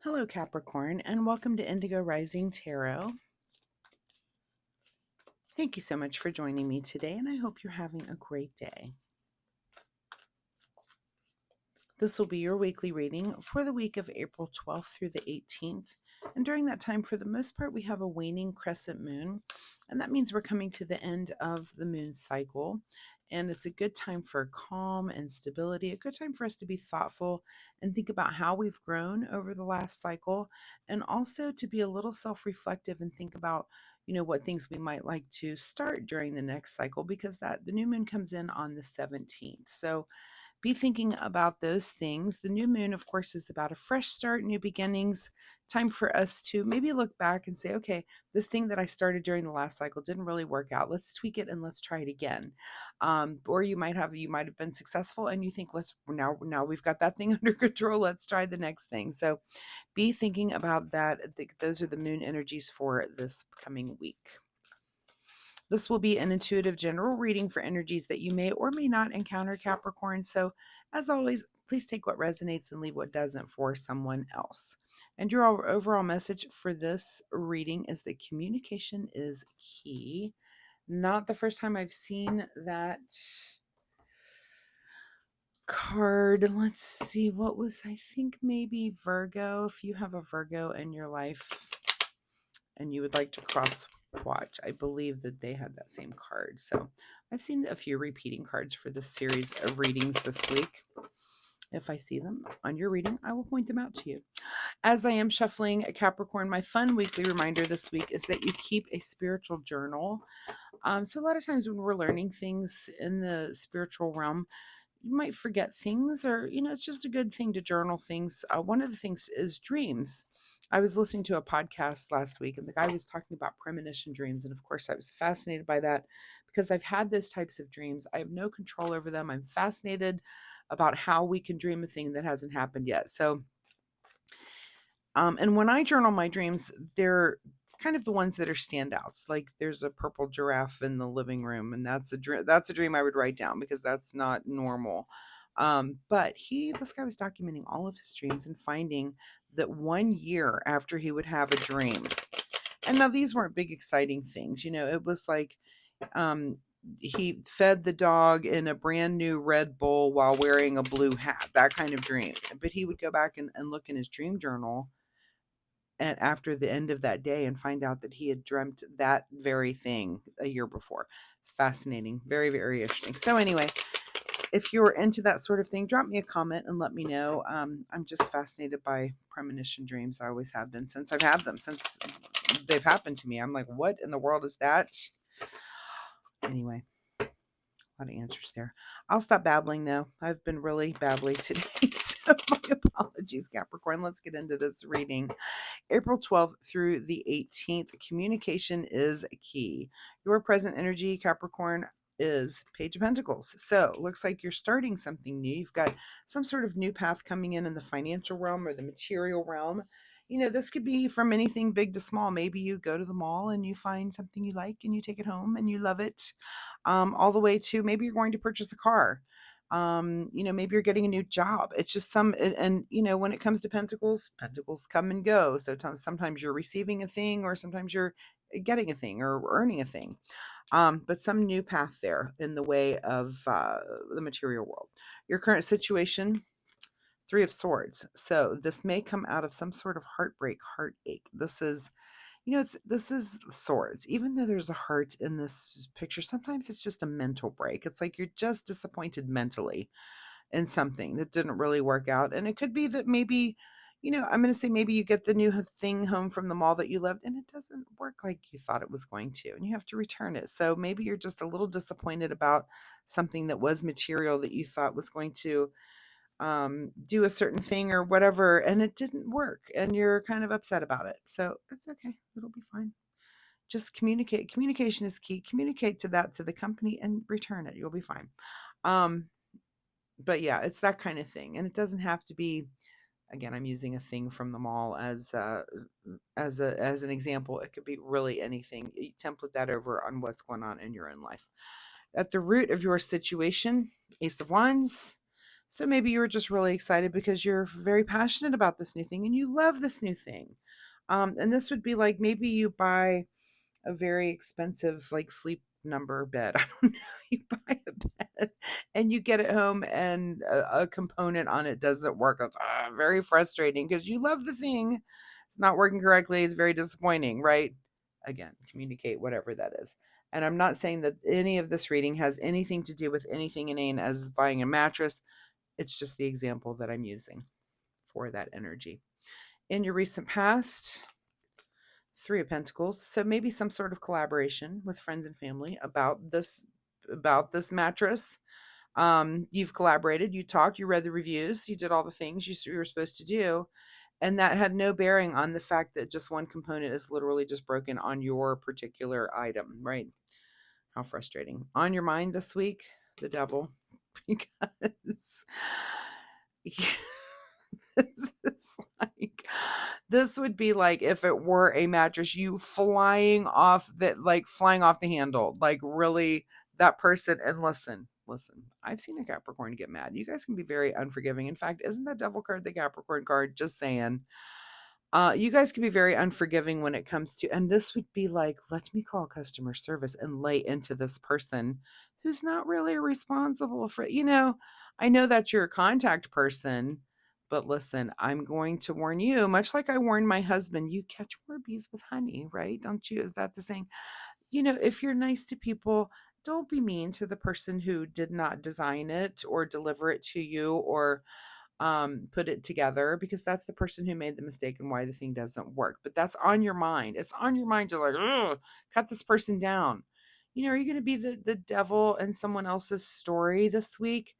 Hello, Capricorn, and welcome to Indigo Rising Tarot. Thank you so much for joining me today, and I hope you're having a great day. This will be your weekly reading for the week of April 12th through the 18th. And during that time, for the most part, we have a waning crescent moon, and that means we're coming to the end of the moon cycle. And it's a good time for calm and stability, a good time for us to be thoughtful and think about how we've grown over the last cycle, and also to be a little self-reflective and think about what things we might like to start during the next cycle, because the new moon comes in on the 17th. So be thinking about those things. The new moon, of course, is about a fresh start, new beginnings, time for us to maybe look back and say, okay, this thing that I started during the last cycle didn't really work out. Let's tweak it and let's try it again. Or you might have been successful and you think, let's now we've got that thing under control. Let's try the next thing. So be thinking about that. I think those are the moon energies for this coming week. This will be an intuitive general reading for energies that you may or may not encounter, Capricorn. So, as always, please take what resonates and leave what doesn't for someone else. And your overall message for this reading is that communication is key. Not the first time I've seen that card. Let's see, I think maybe Virgo. If you have a Virgo in your life and you would like to cross watch, I believe that they had that same card. So I've seen a few repeating cards for this series of readings this week. If I see them on your reading, I will point them out to you. As I am shuffling Capricorn, my fun weekly reminder this week is that you keep a spiritual journal. So a lot of times when we're learning things in the spiritual realm, you might forget things, or it's just a good thing to journal things. One of the things is dreams. I was listening to a podcast last week and the guy was talking about premonition dreams, and of course I was fascinated by that because I've had those types of dreams. I have no control over them. I'm fascinated about how we can dream a thing that hasn't happened yet. So and when I journal my dreams, they're kind of the ones that are standouts. Like there's a purple giraffe in the living room, and that's a dream I would write down because that's not normal. But this guy was documenting all of his dreams and finding that 1 year after he would have a dream, and now these weren't big exciting things, it was like um he fed the dog in a brand new Red Bull while wearing a blue hat, that kind of dream. But he would go back and look in his dream journal and after the end of that day and find out that he had dreamt that very thing a year before. Fascinating. Very, very interesting. So anyway, if you're into that sort of thing, drop me a comment and let me know. I'm just fascinated by premonition dreams. I always have been since I've had them, since they've happened to me. I'm like, what in the world is that? Anyway, a lot of answers there. I'll stop babbling though. I've been really babbly today. So my apologies, Capricorn. Let's get into this reading. April 12th through the 18th, communication is key. Your present energy, Capricorn, is Page of Pentacles. So looks like you're starting something new. You've got some sort of new path coming in the financial realm or the material realm. This could be from anything big to small. Maybe you go to the mall and you find something you like and you take it home and you love it, all the way to maybe you're going to purchase a car. Maybe you're getting a new job. It's just and when it comes to pentacles come and go. So sometimes you're receiving a thing, or sometimes you're getting a thing or earning a thing. But some new path there in the way of the material world. Your current situation, Three of Swords. So this may come out of some sort of heartbreak, heartache. This is this is swords. Even though there's a heart in this picture, sometimes it's just a mental break. It's like you're just disappointed mentally in something that didn't really work out. And it could be that maybe, I'm going to say maybe you get the new thing home from the mall that you loved and it doesn't work like you thought it was going to, and you have to return it. So maybe you're just a little disappointed about something that was material that you thought was going to do a certain thing or whatever, and it didn't work, and you're kind of upset about it. So it's okay. It'll be fine. Just communicate. Communication is key. Communicate to the company and return it. You'll be fine. But yeah, it's that kind of thing. And it doesn't have to be, again, I'm using a thing from the mall as an example. It could be really anything. You template that over on what's going on in your own life. At the root of your situation, Ace of Wands. So maybe you were just really excited because you're very passionate about this new thing and you love this new thing. And this would be like maybe you buy a very expensive like sleep number bed. I don't know. You buy a bed and you get it home and a component on it doesn't work. It's very frustrating because you love the thing. It's not working correctly. It's very disappointing, right? Again, communicate whatever that is. And I'm not saying that any of this reading has anything to do with anything inane as buying a mattress. It's just the example that I'm using for that energy. In your recent past, Three of Pentacles. So maybe some sort of collaboration with friends and family about this mattress. You've collaborated, you talked, you read the reviews, you did all the things you were supposed to do, and that had no bearing on the fact that just one component is literally just broken on your particular item, right? How frustrating. On your mind this week, the devil, because this is like this would be like if it were a mattress, you flying off the handle, like really that person. And listen, I've seen a Capricorn get mad. You guys can be very unforgiving. In fact, isn't that devil card the Capricorn card? Just saying. You guys can be very unforgiving when it comes to, and this would be like, let me call customer service and lay into this person who's not really responsible for, I know that you're a contact person, but listen, I'm going to warn you, much like I warned my husband, you catch more bees with honey, right? Don't you? Is that the saying? If you're nice to people, don't be mean to the person who did not design it or deliver it to you or put it together, because that's the person who made the mistake and why the thing doesn't work. But that's on your mind. It's on your mind. You're like, ugh, cut this person down. Are you going to be the devil in someone else's story this week?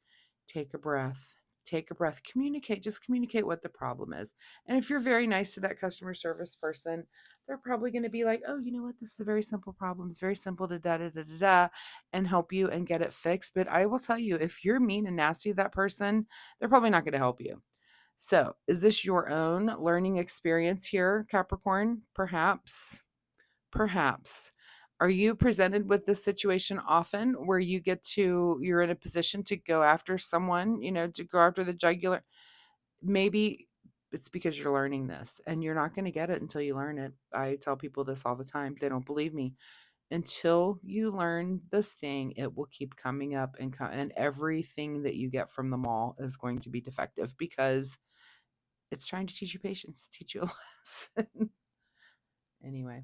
Take a breath. Take a breath. Communicate. Just communicate what the problem is. And if you're very nice to that customer service person, they're probably going to be like, oh, you know what? This is a very simple problem. It's very simple to da da da da da and help you and get it fixed. But I will tell you, if you're mean and nasty to that person, they're probably not going to help you. So, is this your own learning experience here, Capricorn? Perhaps. Perhaps. Are you presented with this situation often where you're in a position to go after someone, to go after the jugular? Maybe it's because you're learning this and you're not going to get it until you learn it. I tell people this all the time. They don't believe me. Until you learn this thing, it will keep coming up and everything that you get from the mall is going to be defective because it's trying to teach you patience, teach you a lesson. Anyway,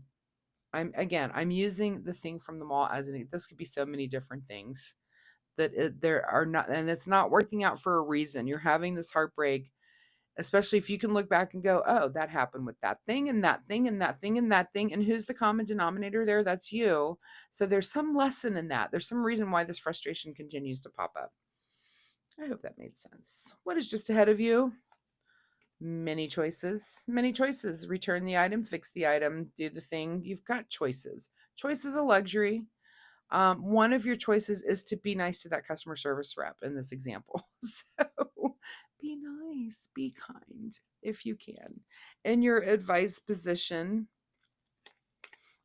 I'm using the thing from the mall as this could be so many different things there are not, and it's not working out for a reason. You're having this heartbreak, especially if you can look back and go, oh, that happened with that thing and that thing and that thing and that thing. And who's the common denominator there? That's you. So there's some lesson in that. There's some reason why this frustration continues to pop up. I hope that made sense. What is just ahead of you? Many choices. Many choices. Return the item, fix the item, do the thing. You've got choices. Choice is a luxury. One of your choices is to be nice to that customer service rep in this example. So be nice, be kind if you can. In your advice position,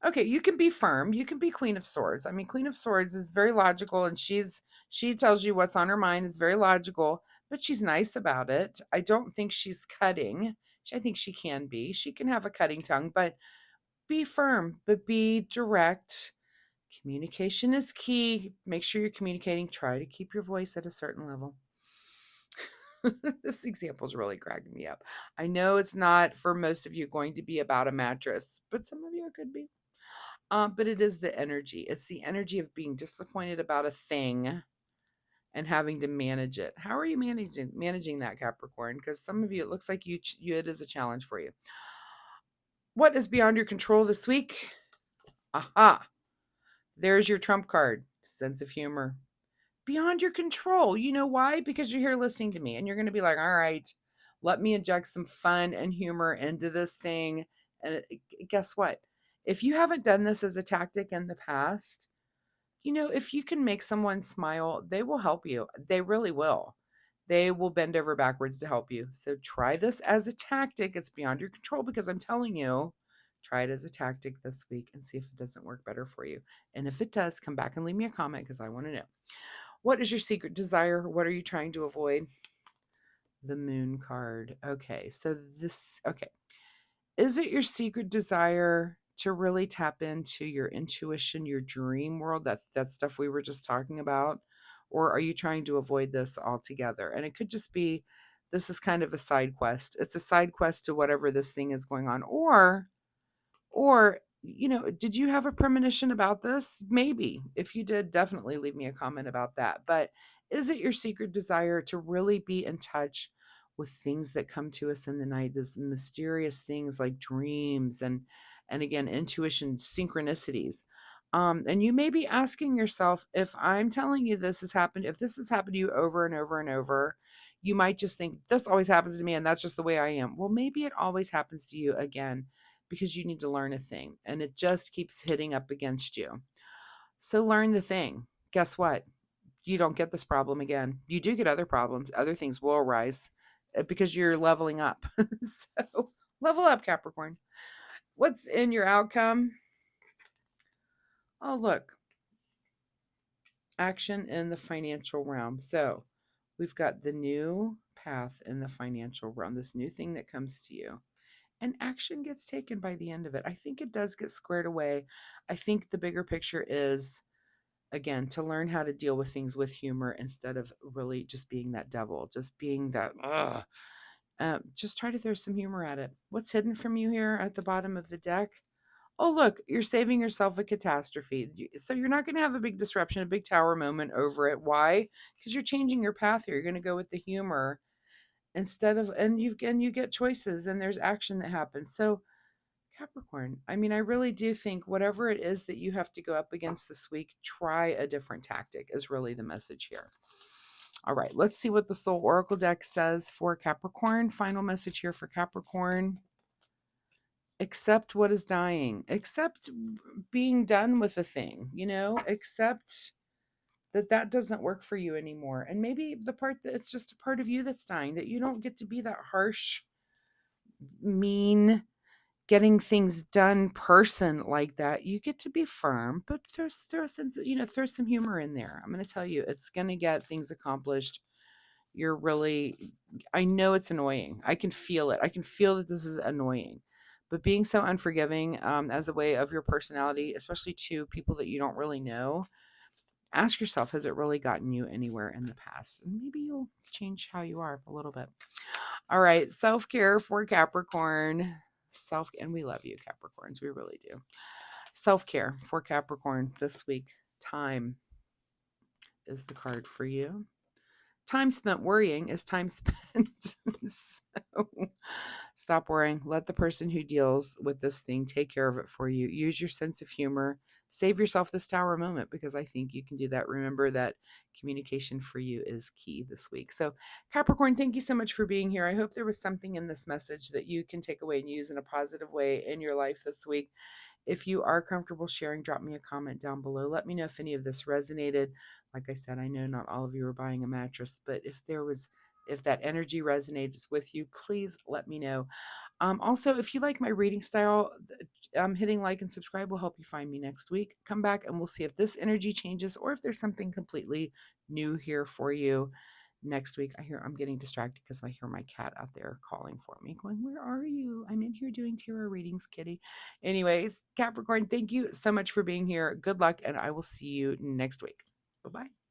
okay, you can be firm. You can be Queen of Swords. I mean, Queen of Swords is very logical, and she tells you what's on her mind. It's very logical, but she's nice about it. I don't think she's cutting. I think she can be. She can have a cutting tongue, but be firm, but be direct. Communication is key. Make sure you're communicating. Try to keep your voice at a certain level. This example is really cracking me up. I know it's not for most of you going to be about a mattress, but some of you it could be. But it is the energy. It's the energy of being disappointed about a thing and having to manage it. How are you managing that, Capricorn? Because some of you, it looks like it is a challenge for you. What is beyond your control this week? Aha! There's your trump card. Sense of humor. Beyond your control. You know why? Because you're here listening to me and you're going to be like, all right, let me inject some fun and humor into this thing. And guess what? If you haven't done this as a tactic in the past, if you can make someone smile, they will help you. They really will. They will bend over backwards to help you. So try this as a tactic. It's beyond your control because I'm telling you, try it as a tactic this week and see if it doesn't work better for you. And if it does, come back and leave me a comment because I want to know. What is your secret desire? What are you trying to avoid? The Moon card. Okay. So this, okay. Is it your secret desire to really tap into your intuition, your dream world, that stuff we were just talking about? Or are you trying to avoid this altogether? And it could just be this is kind of a side quest. It's a side quest to whatever this thing is going on. Or, did you have a premonition about this? Maybe. If you did, definitely leave me a comment about that. But is it your secret desire to really be in touch with things that come to us in the night, these mysterious things like dreams and again, intuition, synchronicities? And you may be asking yourself, if I'm telling you this has happened, if this has happened to you over and over and over, you might just think this always happens to me and that's just the way I am. Well, maybe it always happens to you again because you need to learn a thing and it just keeps hitting up against you. So learn the thing. Guess what? You don't get this problem again. You do get other problems. Other things will arise because you're leveling up. So level up, Capricorn. What's in your outcome? Oh, look, action in the financial realm. So we've got the new path in the financial realm, this new thing that comes to you. And action gets taken by the end of it. I think it does get squared away. I think the bigger picture is, again, to learn how to deal with things with humor instead of really just being that devil, just being that, just try to throw some humor at it. What's hidden from you here at the bottom of the deck? Oh, look, you're saving yourself a catastrophe. So you're not going to have a big disruption, a big tower moment over it. Why? Because you're changing your path here. You're going to go with the humor instead of, and you get choices and there's action that happens. So Capricorn, I mean, I really do think whatever it is that you have to go up against this week, try a different tactic is really the message here. All right, let's see what the Soul Oracle deck says for Capricorn. Final message here for Capricorn. Accept what is dying. Accept being done with a thing, accept that doesn't work for you anymore. And maybe the part that it's just a part of you that's dying, that you don't get to be that harsh, mean, getting things done person like that. You get to be firm, but throw a sense of, throw some humor in there. I'm going to tell you, it's going to get things accomplished. You're really, I know it's annoying. I can feel it. I can feel that this is annoying. But being so unforgiving as a way of your personality, especially to people that you don't really know, ask yourself, has it really gotten you anywhere in the past? And maybe you'll change how you are a little bit. All right, self-care for Capricorn. And we love you, Capricorns. We really do. Self-care for Capricorn this week. Time is the card for you. Time spent worrying is time spent. So stop worrying. Let the person who deals with this thing take care of it for you. Use your sense of humor. Save yourself this tower moment because I think you can do that. Remember that communication for you is key this week. So, Capricorn, thank you so much for being here. I hope there was something in this message that you can take away and use in a positive way in your life this week. If you are comfortable sharing, drop me a comment down below. Let me know if any of this resonated. Like I said, I know not all of you are buying a mattress, but if that energy resonates with you, please let me know. Also, if you like my reading style, hitting like and subscribe will help you find me next week. Come back and we'll see if this energy changes or if there's something completely new here for you next week. I'm getting distracted because I hear my cat out there calling for me, going, "Where are you? I'm in here doing tarot readings, kitty." Anyways, Capricorn, thank you so much for being here. Good luck, and I will see you next week. Bye-bye.